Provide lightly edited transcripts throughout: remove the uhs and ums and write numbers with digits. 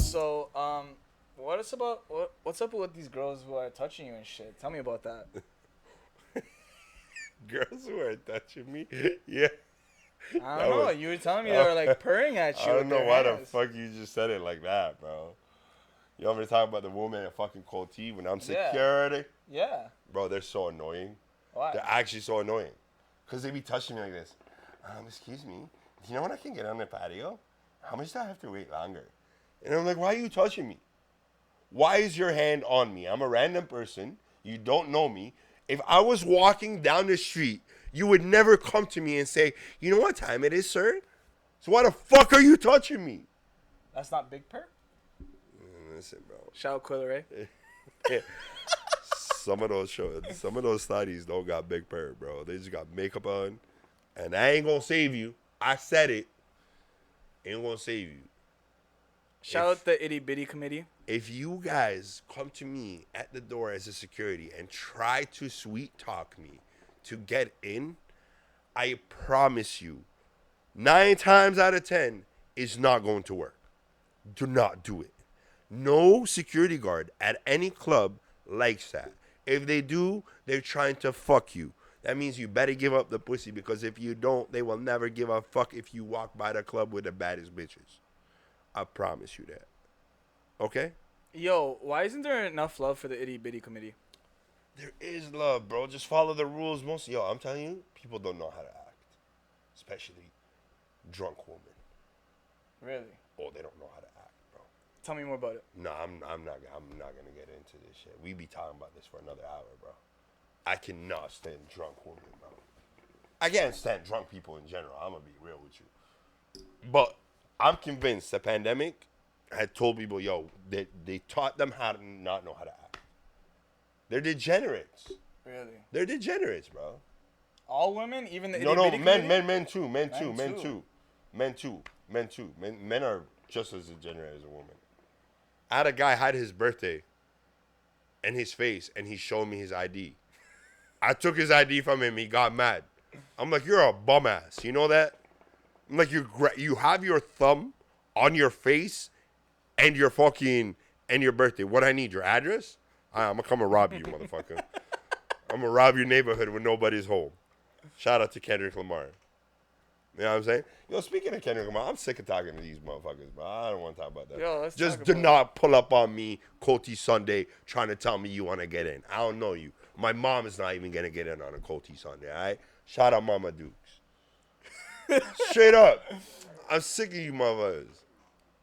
So, what's up with these girls who are touching you and shit? Tell me about that. Girls who are touching me, yeah. I That don't know. was. You were telling me they were like purring at I you don't with know their why the hands. fuck you just said it like that, bro. You want me to talk about the woman at fucking Cold Tea when I'm Yeah. security? Yeah. Bro, they're so annoying. Why? They're actually so annoying. Because they be touching me like this. Excuse me, do you know when I can get on the patio? How much do I have to wait longer? And I'm like, why are you touching me? Why is your hand on me? I'm a random person. You don't know me. If I was walking down the street, you would never come to me and say, you know what time it is, sir? So why the fuck are you touching me? That's not big purr. Listen, bro. Shout out Quiller, eh? Some of those studies don't got big purr, bro. They just got makeup on. And I ain't gonna save you. I said it. Ain't gonna save you. Shout out the itty bitty committee. If you guys come to me at the door as a security and try to sweet talk me to get in, I promise you, 9 times out of 10, it's not going to work. Do not do it. No security guard at any club likes that. If they do, they're trying to fuck you. That means you better give up the pussy, because if you don't, they will never give a fuck if you walk by the club with the baddest bitches. I promise you that. Okay? Yo, why isn't there enough love for the itty bitty committee? There is love, bro. Just follow the rules. I'm telling you, people don't know how to act. Especially drunk women. Really? Oh, they don't know how to act, bro. Tell me more about it. No, I'm not gonna get into this shit. We be talking about this for another hour, bro. I cannot stand drunk women, bro. I can't stand drunk people in general. I'm gonna be real with you. But I'm convinced the pandemic had told people, yo, they taught them how to not know how to act. They're degenerates. Really? They're degenerates, bro. All women, even the itty No, bitty committee? men too. Men are just as degenerate as a woman. I had a guy hide his birthday and his face, and he showed me his ID. I took his ID from him. He got mad. I'm like, you're a bum ass. You know that? I'm like, you have your thumb on your face and your birthday. What I need, your address? I'm gonna come and rob you, motherfucker. I'm gonna rob your neighborhood when nobody's home. Shout out to Kendrick Lamar. You know what I'm saying? Yo, speaking of Kendrick Lamar, I'm sick of talking to these motherfuckers, but I don't want to talk about that. Yo, let's just talk do about not pull up on me, Coty Sunday, trying to tell me you want to get in. I don't know you. My mom is not even going to get in on a Coty Sunday, all right? Shout out Mama Dukes. Straight up. I'm sick of you motherfuckers.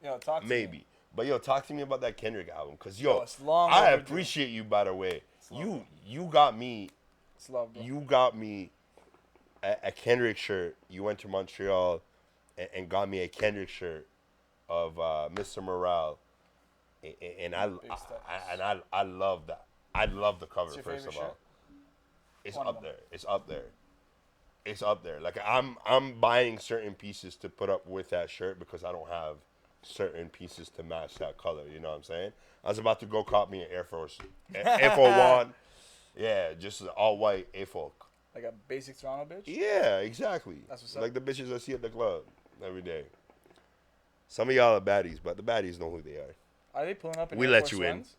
Yo, talk to Maybe. me. But, yo, talk to me about that Kendrick album. Because, It's long I overdue. appreciate you, by the way. You got me. It's love, bro. You got me a Kendrick shirt. You went to Montreal and got me a Kendrick shirt of Mr. Morale, and I love that. I love the cover. Your First of favorite all, it's One of up them. there. It's up there. It's up there. Like I'm buying certain pieces to put up with that shirt because I don't have certain pieces to match that color. You know what I'm saying? I was about to go cop me an Air Force, Air Force One. Yeah, just an all white Air Force. Like a basic Toronto bitch? Yeah, exactly. That's what's up. Like the bitches I see at the club every day. Some of y'all are baddies, but the baddies know who they are. Are they pulling up in We Air let Force you in. Ones?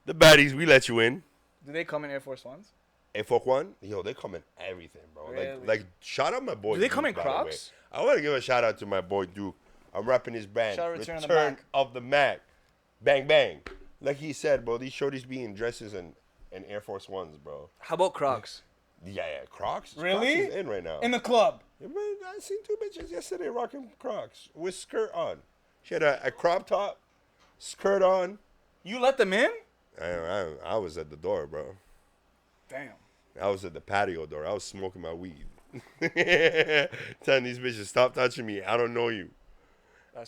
The baddies, we let you in. Do they come in Air Force Ones? Air Force One, yo, they come in everything, bro. Really? Like shout out my boy. Do they Duke, come in by the way. Crocs? I want to give a shout out to my boy Duke. I'm repping his brand. Shout out Return of the Mac. Bang bang. Like he said, bro, these shorties be in dresses and Air Force Ones, bro. How about Crocs? Yeah, Crocs. Really? Crocs is in right now. In the club? Yeah, man, I seen 2 bitches yesterday rocking Crocs with skirt on. She had a crop top, skirt on. You let them in? I was at the door, bro. Damn. I was at the patio door. I was smoking my weed. Telling these bitches, stop touching me. I don't know you.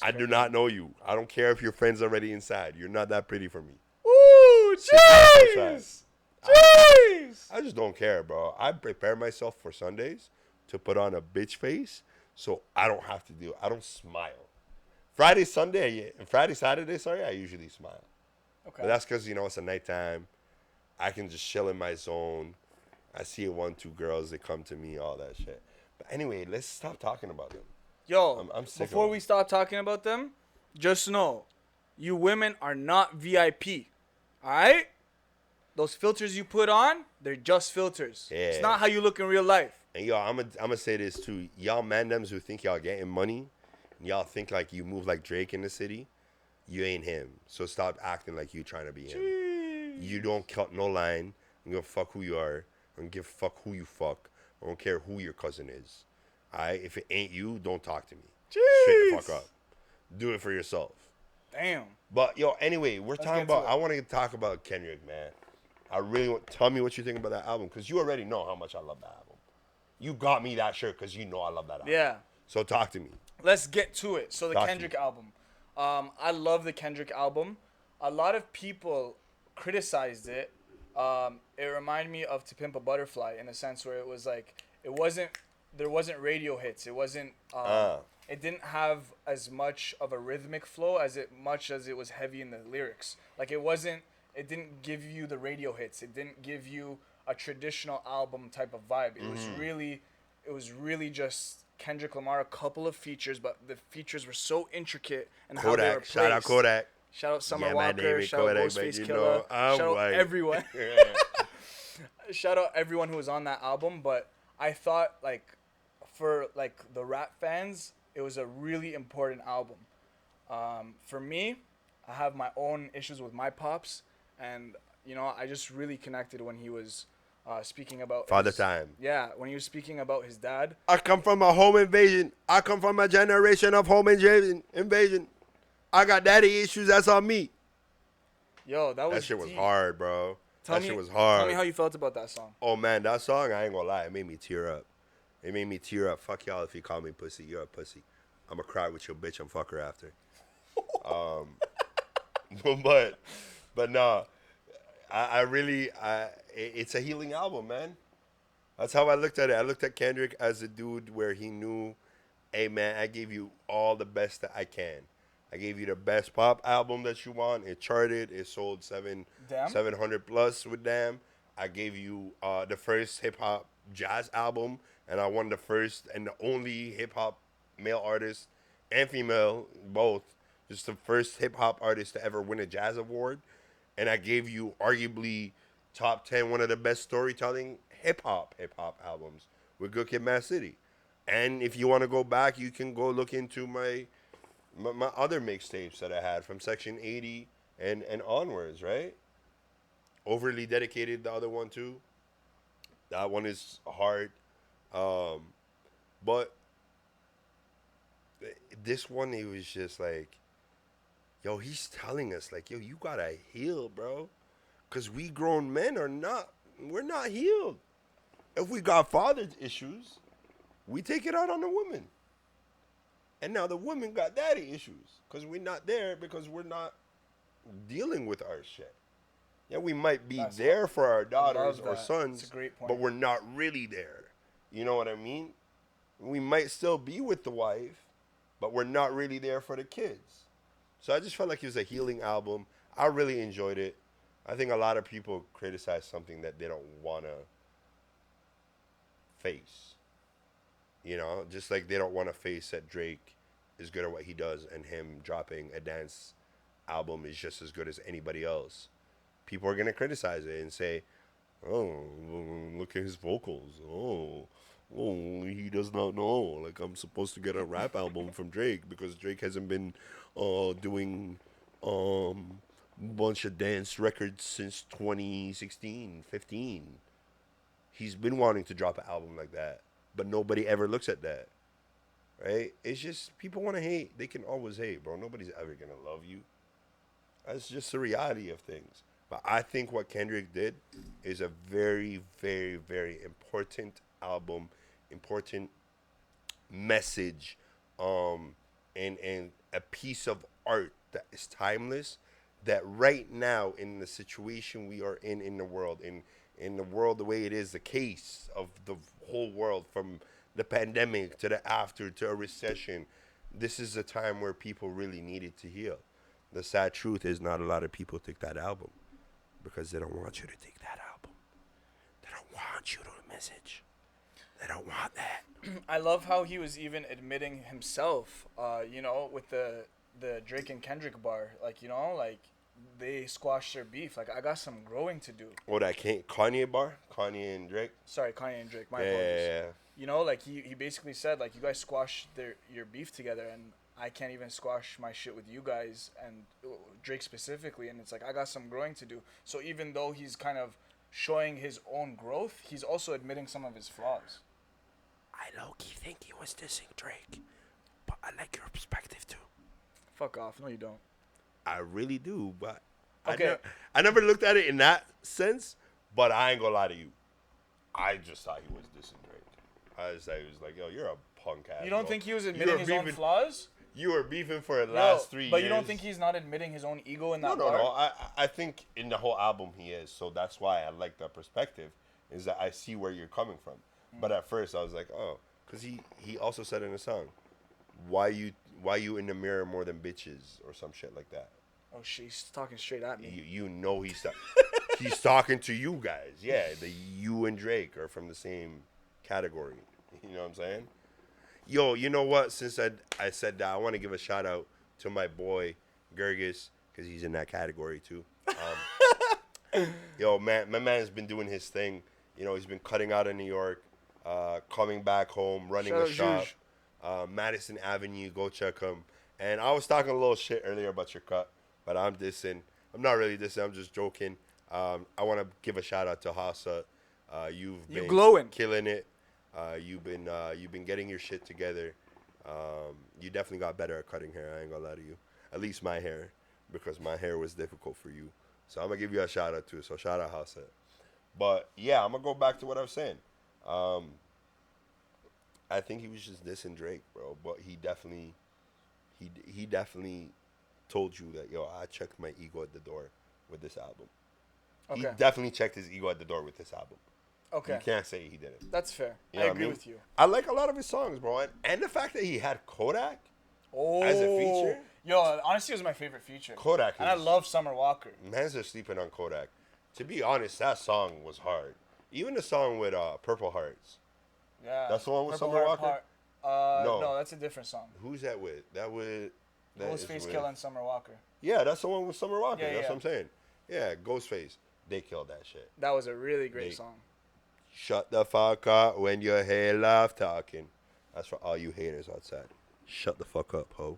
I do not know you. I don't care if your friend's already inside. You're not that pretty for me. Ooh, jeez! Jeez! I just don't care, bro. I prepare myself for Sundays to put on a bitch face so I don't have to I don't smile. Friday, Saturday, I usually smile. Okay. But that's because, it's a nighttime. I can just chill in my zone. I see 1, 2 girls, they come to me, all that shit. But anyway, let's stop talking about them. Yo, I'm sick before of we them. stop talking about them, just know, You women are not VIP. All right? Those filters you put on, they're just filters. Yeah. It's not how you look in real life. And y'all, I'm gonna say this too. Y'all mandems who think y'all getting money, and y'all think like you move like Drake in the city, you ain't him. So stop acting like you trying to be him. Jeez. You don't cut no line. I'm gonna fuck who you are. I don't give a fuck who you fuck. I don't care who your cousin is. Alright? If it ain't you, don't talk to me. Straight the fuck up. Do it for yourself. Damn. But yo, anyway, we're talking get to about. it. I want to talk about Kendrick, man. I really want. Tell me what you think about that album, because you already know how much I love that album. You got me that shirt because you know I love that album. Yeah. So talk to me. Let's get to it. So the Talk to Kendrick me. album. I love the Kendrick album. A lot of people criticized it. It reminded me of To Pimp a Butterfly in a sense where it was like there wasn't radio hits. It wasn't it didn't have as much of a rhythmic flow as it was heavy in the lyrics. Like it didn't give you the radio hits. It didn't give you a traditional album type of vibe. It was really just Kendrick Lamar, a couple of features, but the features were so intricate and how they were Kodak. placed. Shout out Kodak. Shout out Summer Yeah, my name Walker. is Shout out Kodak, Ghostface but Killer. you know, I'm Shout out white. everyone. Shout out everyone who was on that album. But I thought like for like the rap fans, it was a really important album. For me, I have my own issues with my pops, and you know I just really connected when he was speaking about Father Time. Yeah, when he was speaking about his dad. I come from a home invasion. I come from a generation of home invasion. I got daddy issues. That's on me. Yo, that shit was deep. hard, bro. Tell Shit was Tell hard. me how you felt about that song. Oh man, that song, I ain't gonna lie, it made me tear up. It made me tear up. Fuck y'all if you call me pussy. You're a pussy. I'ma cry with your bitch and fuck her after. But nah, I really, it's a healing album, man. That's how I looked at it. I looked at Kendrick as a dude where he knew, hey man, I gave you all the best that I can. I gave you the best pop album that you want. It charted. It sold 700 plus with Damn. I gave you the first hip hop jazz album, and I won the first and the only hip hop male artist and female, both, just the first hip hop artist to ever win a jazz award. And I gave you arguably top 10, one of the best storytelling hip hop albums with Good Kid, Mad City. And if you want to go back, you can go look into my other mixtapes that I had from Section 80 and onwards, right? Overly Dedicated, the other one too. That one is hard. But this one, it was just like, yo, he's telling us, like, yo, you gotta heal, bro. Because we grown men we're not healed. If we got father issues, we take it out on the women. And now the women got daddy issues because we're not there because we're not dealing with our shit. Yeah, we might be there for our daughters or sons, That's a great point. but we're not really there. You know what I mean? We might still be with the wife, but we're not really there for the kids. So I just felt like it was a healing album. I really enjoyed it. I think a lot of people criticize something that they don't want to face. You know, just like they don't want to face that Drake is good at what he does and him dropping a dance album is just as good as anybody else. People are going to criticize it and say, oh, look at his vocals. Oh, he does not know. Like, I'm supposed to get a rap album from Drake because Drake hasn't been doing a bunch of dance records since 2016, 15. He's been wanting to drop an album like that, but nobody ever looks at that, right? It's just people want to hate. They can always hate, bro. Nobody's ever going to love you. That's just the reality of things. But I think what Kendrick did is a very, very, very important album, important message, and a piece of art that is timeless, that right now in the situation we are in the world, in the world the way it is, the case of the whole world, from the pandemic to the after to a recession, this is a time where people really needed to heal. The sad truth is not a lot of people take that album because they don't want you to take that album. They don't want you to message. They don't want that. I love how he was even admitting himself, you know, with the the Drake and Kendrick bar, like, you know, like they squashed their beef. Like I got some growing to do. Oh, that Kanye bar, Kanye and Drake. Sorry, Kanye and Drake. My Yeah, apologies. yeah, yeah. You know, like he basically said like you guys squashed your beef together, and I can't even squash my shit with you guys and Drake specifically. And it's like I got some growing to do. So even though he's kind of showing his own growth, he's also admitting some of his flaws. I low-key think he was dissing Drake, but I like your perspective too. Fuck off. No, you don't. I really do, but Okay. I never looked at it in that sense, but I ain't gonna lie to you. I just thought he was dissing Drake. I just thought he was like, yo, you're a punk ass. You don't bro. think he was admitting his own flaws? You were beefing for the last 3 years. But you don't think he's not admitting his own ego in that bar? No. I think in the whole album he is. So that's why I like that perspective, is that I see where you're coming from. But at first I was like, oh, because he also said in the song, why you in the mirror more than bitches or some shit like that. Oh, she's talking straight at me. You know he's talking to you guys. Yeah, you and Drake are from the same category. You know what I'm saying? Yo, you know what? Since I said that, I want to give a shout out to my boy Gergis, because he's in that category too. Yo, man, my man's been doing his thing. You know, he's been cutting out in New York, coming back home, running a shop, Madison Avenue. Go check him. And I was talking a little shit earlier about your cut, but I'm dissing. I'm not really dissing. I'm just joking. I want to give a shout out to Hassa. You've been glowing, killing it. You've been getting your shit together. You definitely got better at cutting hair. I ain't gonna lie to you. At least my hair, because my hair was difficult for you. So I'm gonna give you a shout out too. So shout out Hassa. But yeah, I'm gonna go back to what I was saying. I think he was just dissing Drake, bro. But he definitely told you that, yo, I checked my ego at the door with this album. Okay. He definitely checked his ego at the door with this album. Okay. You can't say he didn't. That's fair. You know I agree with you. I like a lot of his songs, bro. And the fact that he had Kodak as a feature. Yo, honestly, it was my favorite feature. Kodak. And I love Summer Walker. Man's are sleeping on Kodak. To be honest, that song was hard. Even the song with Purple Hearts. Yeah. That's the one with Purple Summer Heart Walker? No, that's a different song. Who's that with? Ghostface killing Summer Walker. Yeah, that's the one with Summer Walker. Yeah, that's what I'm saying. Yeah, Ghostface. They killed that shit. That was a really great song. Shut the fuck up when you hear love talking. That's for all you haters outside. Shut the fuck up, ho.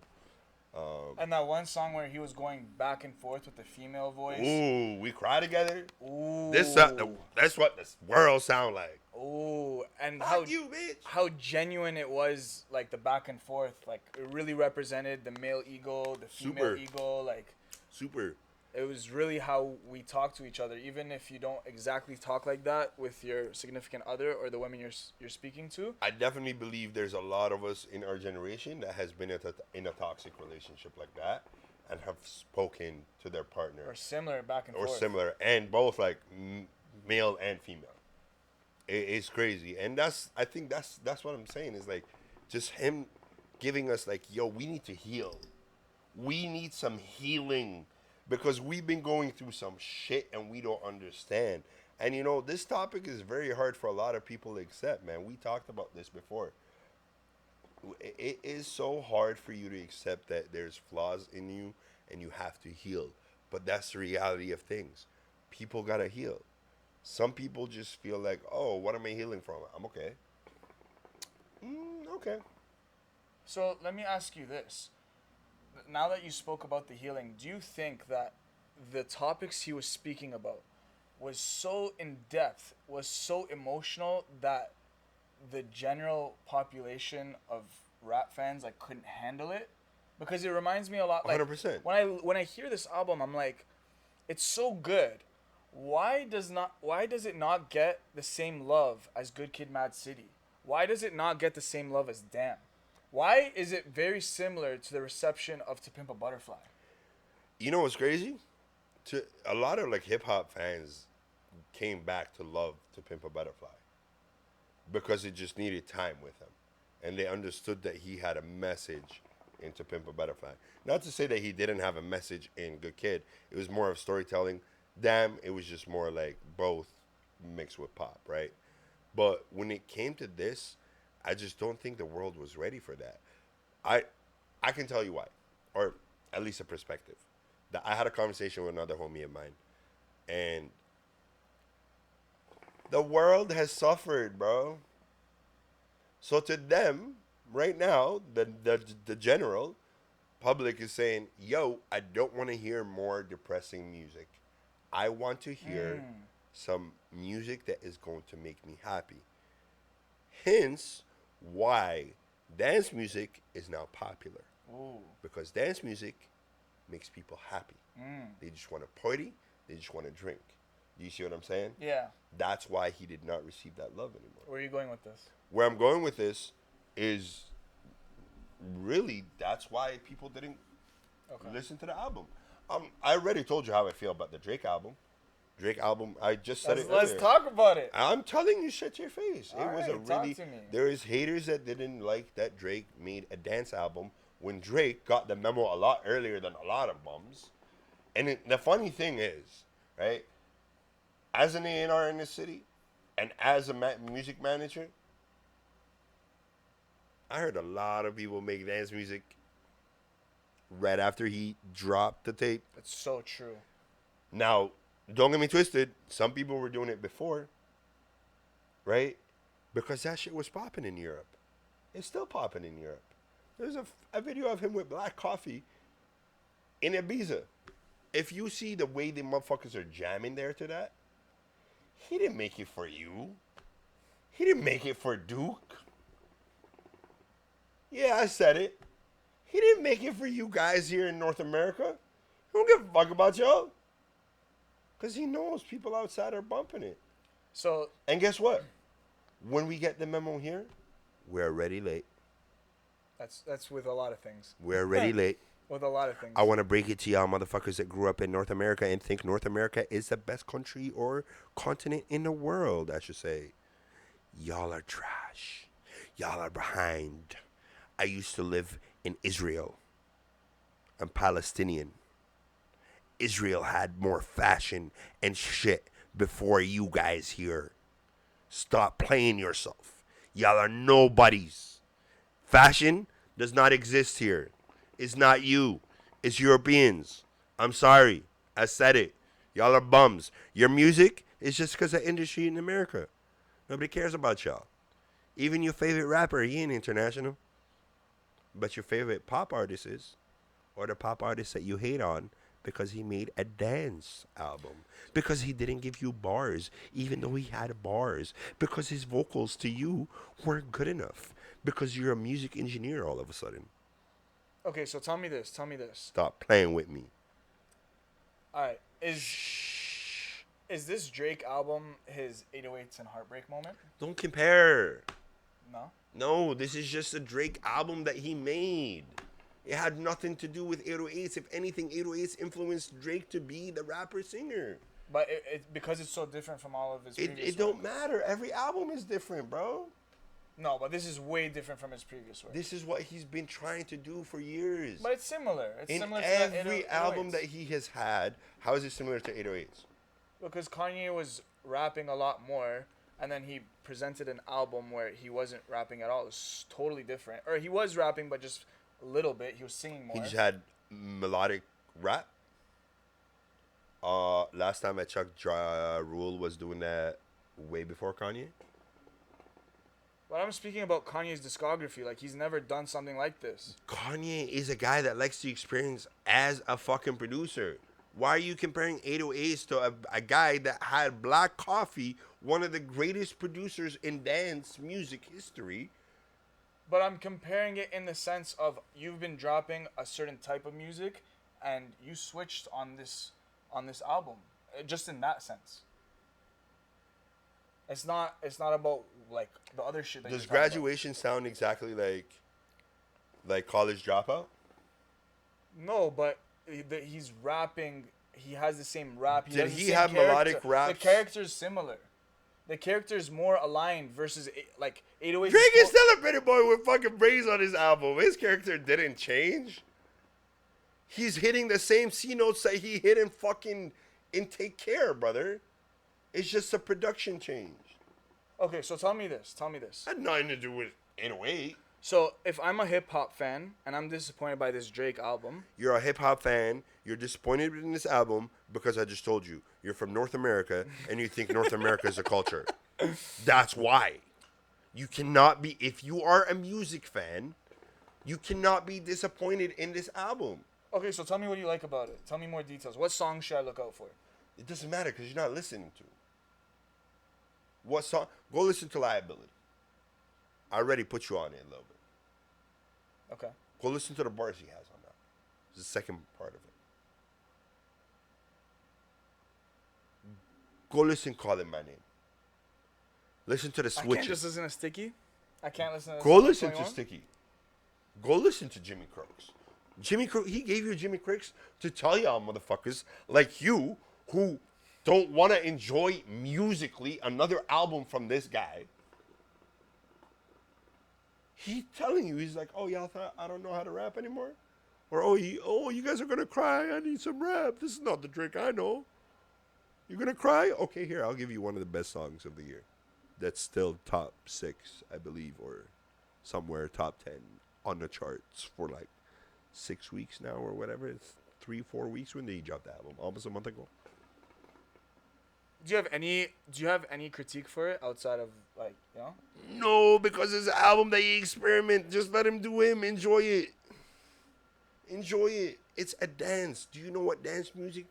And that one song where he was going back and forth with the female voice. Ooh, we cry together. Ooh. That's what the world sound like. Ooh, and bitch. How genuine it was, like the back and forth. Like it really represented the male ego, the female ego. Like super. It was really how we talk to each other, even if you don't exactly talk like that with your significant other or the women you're speaking to. I definitely believe there's a lot of us in our generation that has been in a toxic relationship like that and have spoken to their partner. Or similar back and forth. Or similar, and both like male and female. It's crazy. And I think that's what I'm saying is like just him giving us like, yo, we need to heal. We need some healing. Because we've been going through some shit and we don't understand. And, you know, this topic is very hard for a lot of people to accept, man. We talked about this before. It is so hard for you to accept that there's flaws in you and you have to heal. But that's the reality of things. People got to heal. Some people just feel like, oh, what am I healing from? I'm okay. Okay. So let me ask you this. Now that you spoke about the healing, do you think that the topics he was speaking about was so in depth, was so emotional that the general population of rap fans like couldn't handle it? Because it reminds me a lot like 100%. When I hear this album, I'm like, it's so good. Why does it not get the same love as Good Kid, Mad City? Why does it not get the same love as Damn? Why is it very similar to the reception of To Pimp a Butterfly? You know what's crazy? A lot of like hip hop fans came back to love To Pimp a Butterfly because it just needed time with him, and they understood that he had a message in To Pimp a Butterfly. Not to say that he didn't have a message in Good Kid. It was more of storytelling. Damn, it was just more like both mixed with pop, right? But when it came to this, I just don't think the world was ready for that. I can tell you why. Or at least a perspective. That I had a conversation with another homie of mine, and the world has suffered, bro. So to them, right now, the general public is saying, "Yo, I don't want to hear more depressing music. I want to hear some music that is going to make me happy." Hence, why dance music is now popular. Ooh. Because dance music makes people happy. They just want to party. They just want to drink. Do you see what I'm saying? Yeah. That's why he did not receive that love anymore. Where are you going with this? Where I'm going with this is really that's why people didn't listen to the album. I already told you how I feel about the Drake album. I just said it earlier. Let's talk about it. I'm telling you shit to your face. All it was right, a really... talk to me. There is haters that didn't like that Drake made a dance album when Drake got the memo a lot earlier than a lot of bums. And the funny thing is, right, as an A&R in this city and as a music manager, I heard a lot of people make dance music right after he dropped the tape. That's so true. Now, don't get me twisted. Some people were doing it before, right? Because that shit was popping in Europe. It's still popping in Europe. There's a video of him with Black Coffee in Ibiza. If you see the way the motherfuckers are jamming there to that, he didn't make it for you. He didn't make it for Duke. Yeah, I said it. He didn't make it for you guys here in North America. He don't give a fuck about y'all. Because he knows people outside are bumping it. So, and guess what? When we get the memo here, we're already late. That's with a lot of things. We're already late. With a lot of things. I want to break it to y'all motherfuckers that grew up in North America and think North America is the best country or continent in the world, I should say. Y'all are trash. Y'all are behind. I used to live in Israel. I'm Palestinian. Israel had more fashion and shit before you guys here. Stop playing yourself. Y'all are nobodies. Fashion does not exist here. It's not you. It's Europeans. I'm sorry. I said it. Y'all are bums. Your music is just because of industry in America. Nobody cares about y'all. Even your favorite rapper, he ain't international. But your favorite pop artist is. Or the pop artist that you hate on because he made a dance album. Because he didn't give you bars, even though he had bars. Because his vocals to you weren't good enough. Because you're a music engineer all of a sudden. Okay, so tell me this. Stop playing with me. All right. Is this Drake album his 808s and Heartbreak moment? Don't compare. No? No, this is just a Drake album that he made. It had nothing to do with 808s. If anything, 808s influenced Drake to be the rapper-singer. But because it's so different from all of his previous It don't matter. Every album is different, bro. No, but this is way different from his previous work. This is what he's been trying to do for years. But it's similar. It's in similar to every album that he has had. How is it similar to 808s? Because Kanye was rapping a lot more, and then he presented an album where he wasn't rapping at all. It was totally different. Or he was rapping, but just a little bit. He was singing more. He just had melodic rap. Last time I checked, Ja Rule was doing that way before Kanye. But I'm speaking about Kanye's discography. Like, he's never done something like this. Kanye is a guy that likes the experience as a fucking producer. Why are you comparing 808s to a guy that had Black Coffee, one of the greatest producers in dance music history? But I'm comparing it in the sense of you've been dropping a certain type of music, and you switched on this album. Just in that sense. It's not about like the other shit that Does Graduation sound exactly like College Dropout? No, but he's rapping. He has the same rap. Did he have melodic raps? The character's similar. The character's more aligned versus like 808. Drake is still a pretty boy with fucking braids on his album. His character didn't change. He's hitting the same C notes that he hit in Take Care, brother. It's just a production change. Okay, so tell me this. Had nothing to do with 808. So if I'm a hip hop fan and I'm disappointed by this Drake album, You're a hip hop fan. You're disappointed in this album because I just told you you're from North America and you think North America is a culture. That's why. You cannot be, if you are a music fan, you cannot be disappointed in this album. okay, so tell me what you like about it. Tell me more details. What songs should I look out for? It doesn't matter because you're not listening to it. What song? Go listen to Liability. I already put you on it a little bit. Okay. Go listen to the bars he has on that. It's the second part of it. Go listen, Call It My Name. Listen to the I switches. can't just listen to Sticky. I can't listen to Go listen to 21? Sticky. Go listen to Jimmy Crooks. Jimmy Crooks, he gave you Jimmy Crooks to tell y'all motherfuckers like you who don't want to enjoy musically another album from this guy. He's telling you, he's like, oh, y'all thought I don't know how to rap anymore? Or, you guys are going to cry. I need some rap. This is not the Drake I know. You're going to cry? Okay, here, I'll give you one of the best songs of the year. That's still top 6, I believe, or somewhere top 10 on the charts for like 6 weeks now or whatever. It's 3-4 weeks. When did he drop the album? Almost a month ago. Do you have any critique for it outside of like, you know? No, because it's an album that he experiment. Just let him do him. Enjoy it. Enjoy it. It's a dance. Do you know what dance music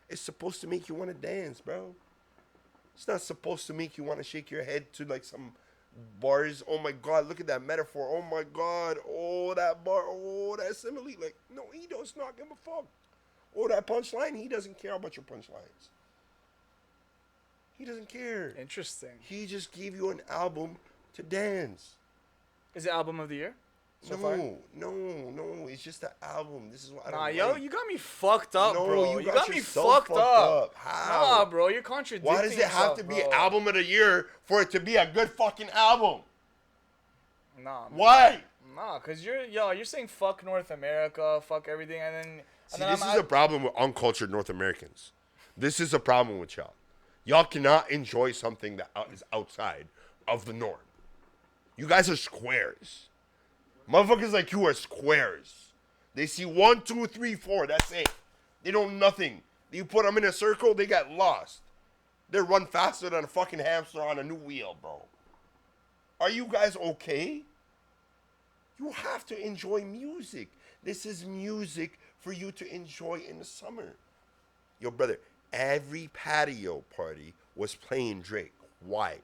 is supposed to make you want to dance, bro? It's not supposed to make you want to shake your head to like some bars. Oh my God, look at that metaphor. Oh my God. Oh, that bar. Oh, that simile. Like, no, he does not give a fuck. Oh, that punchline. He doesn't care about your punchlines. He doesn't care. Interesting. He just gave you an album to dance. Is it album of the year? So no, far? no. It's just an album. This is what I don't Nah, like. yo, you got me fucked up, No, bro. you You got got me yourself fucked up. How? Nah, bro, you're contradicting Why does it have yourself, to be bro. album of the year for it to be a good fucking album? Nah. Man. Why? Nah, cause you're saying fuck North America, fuck everything, and then See, then this is a problem with uncultured North Americans. This is a problem with y'all. Y'all cannot enjoy something that is outside of the norm. You guys are squares. Motherfuckers like you are squares. They see 1, 2, 3, 4. That's it. They know nothing. You put them in a circle, they get lost. They run faster than a fucking hamster on a new wheel, bro. Are you guys okay? You have to enjoy music. This is music for you to enjoy in the summer. Yo, brother, every patio party was playing Drake. Why?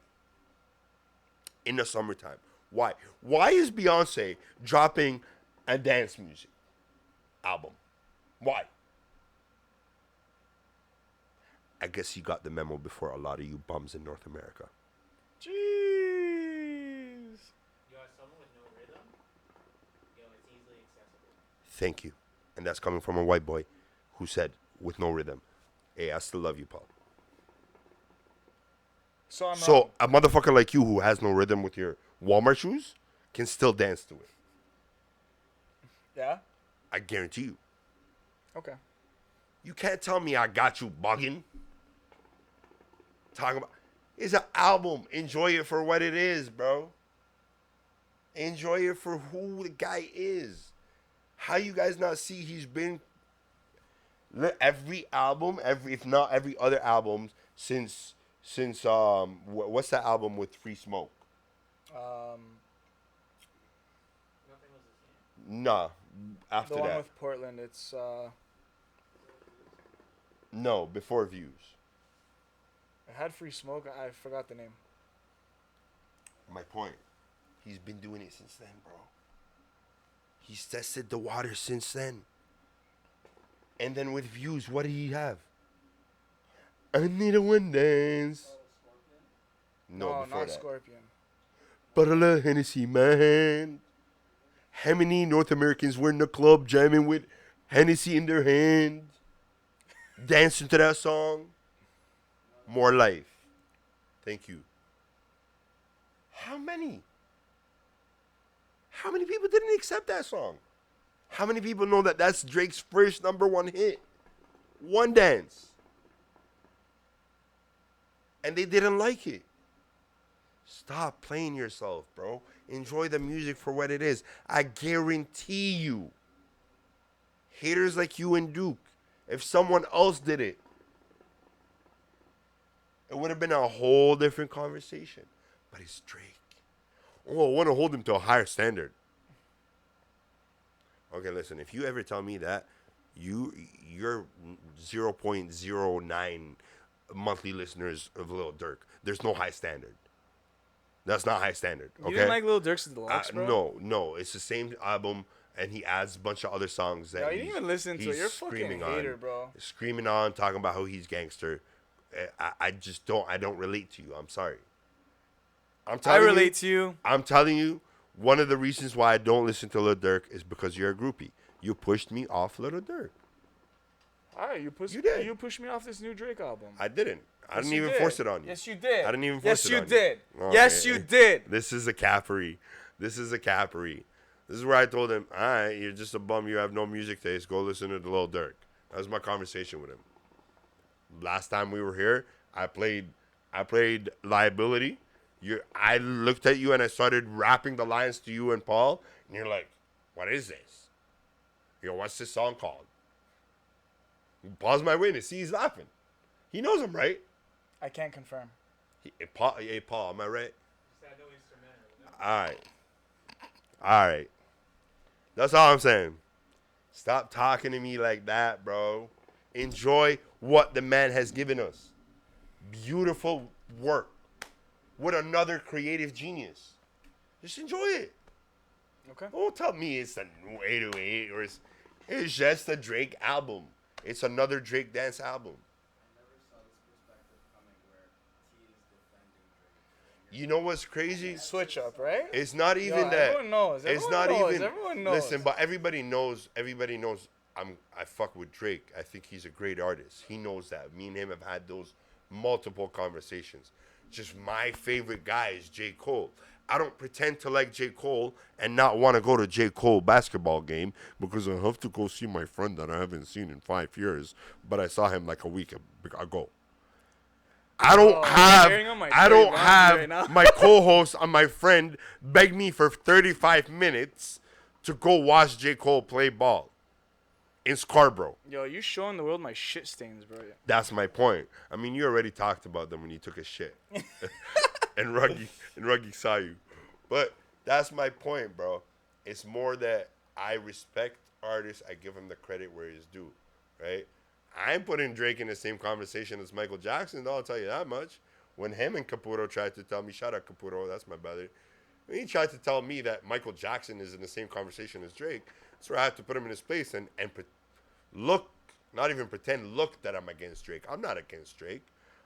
In the summertime. Why? Why is Beyonce dropping a dance music album? Why? I guess you got the memo before a lot of you bums in North America. Jeez. You are someone with no rhythm? Yo, it's easily accessible. Thank you. And that's coming from a white boy who said, with no rhythm. Hey, I still love you, Paul. So I'm So wrong. a motherfucker like you who has no rhythm with your Walmart shoes can still dance to it. Yeah. I guarantee you. Okay. You can't tell me I got you bugging. Talking about it's an album. Enjoy it for what it is, bro. Enjoy it for who the guy is. How you guys not see he's been every album, if not every other album since what's that album with Free Smoke? Nothing was the same. Nah, after The one that. with Portland, it's No, before Views. it had Free Smoke. I forgot the name. My point. He's been doing it since then, bro. He's tested the water since then. And then with Views, what did he have? I need a one dance. No, before not that. Scorpion. Bottle of Hennessy, man. How many North Americans were in the club jamming with Hennessy in their hand? Dancing to that song? More Life. Thank you. How many? How many people didn't accept that song? How many people know that that's Drake's first #1 hit? One Dance. And they didn't like it. Stop playing yourself, bro. Enjoy the music for what it is. I guarantee you, haters like you and Duke, if someone else did it, it would have been a whole different conversation. But it's Drake. Oh, I want to hold him to a higher standard. Okay, listen, if you ever tell me that, you're 0.09 monthly listeners of Lil Durk. There's no high standard. That's not high standard. Okay. You didn't like Lil Durk's Deluxe, bro? No. It's the same album, and he adds a bunch of other songs that No, you didn't even listen to it. You're a fucking hater, bro. Screaming on, talking about how he's gangster. I just don't. I don't relate to you. I'm sorry. I relate to you. I'm telling you, one of the reasons why I don't listen to Lil Durk is because you're a groupie. You pushed me off Lil Durk. All right, you did. You pushed me off this new Drake album. I didn't. I didn't even force it on you. Yes, you did. I didn't even force it on you. Yes, you did. Oh, yes, you did. This is a cappery. This is where I told him, all right, you're just a bum. You have no music taste. Go listen to the Lil Durk. That was my conversation with him. Last time we were here, I played Liability. I looked at you and I started rapping the lines to you and Paul. And you're like, what is this? What's this song called? Paul's my witness. See, he's laughing. He knows I'm right. I can't confirm. Hey, Paul, am I right? No instrumental. All right. That's all I'm saying. Stop talking to me like that, bro. Enjoy what the man has given us. Beautiful work with another creative genius. Just enjoy it. Okay. Don't tell me it's a new 808 or it's just a Drake album. It's another Drake dance album. I never saw this perspective coming where T is defending Drake. You know what's crazy? Switch up, right? It's not even that. Everyone knows. Everyone knows. Listen, but everybody knows. I fuck with Drake. I think he's a great artist. He knows that. Me and him have had those multiple conversations. Just my favorite guy is J. Cole. I don't pretend to like J. Cole and not want to go to J. Cole basketball game because I have to go see my friend that I haven't seen in 5 years, but I saw him like a week ago. I don't have my co-host and my friend beg me for 35 minutes to go watch J. Cole play ball in Scarborough. Yo, you showing the world my shit stains, bro. That's my point. I mean, you already talked about them when you took a shit. And Ruggy saw you. But that's my point, bro. It's more that I respect artists. I give him the credit where he's due, right? I ain't putting Drake in the same conversation as Michael Jackson, though, I'll tell you that much. When him and Capuro tried to tell me, shout out Capuro, that's my brother. When he tried to tell me that Michael Jackson is in the same conversation as Drake, that's where I have to put him in his place and look that I'm against Drake. I'm not against Drake.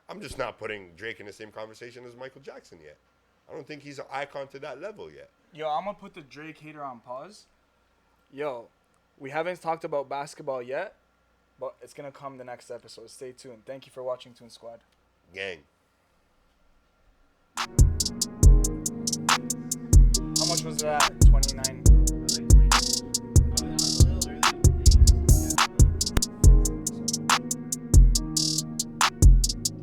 I'm just not putting Drake in the same conversation as Michael Jackson yet. I don't think he's an icon to that level yet. Yo, I'm going to put the Drake hater on pause. Yo, we haven't talked about basketball yet, but it's going to come the next episode. Stay tuned. Thank you for watching Toon Squad. Gang. How much was that? 29.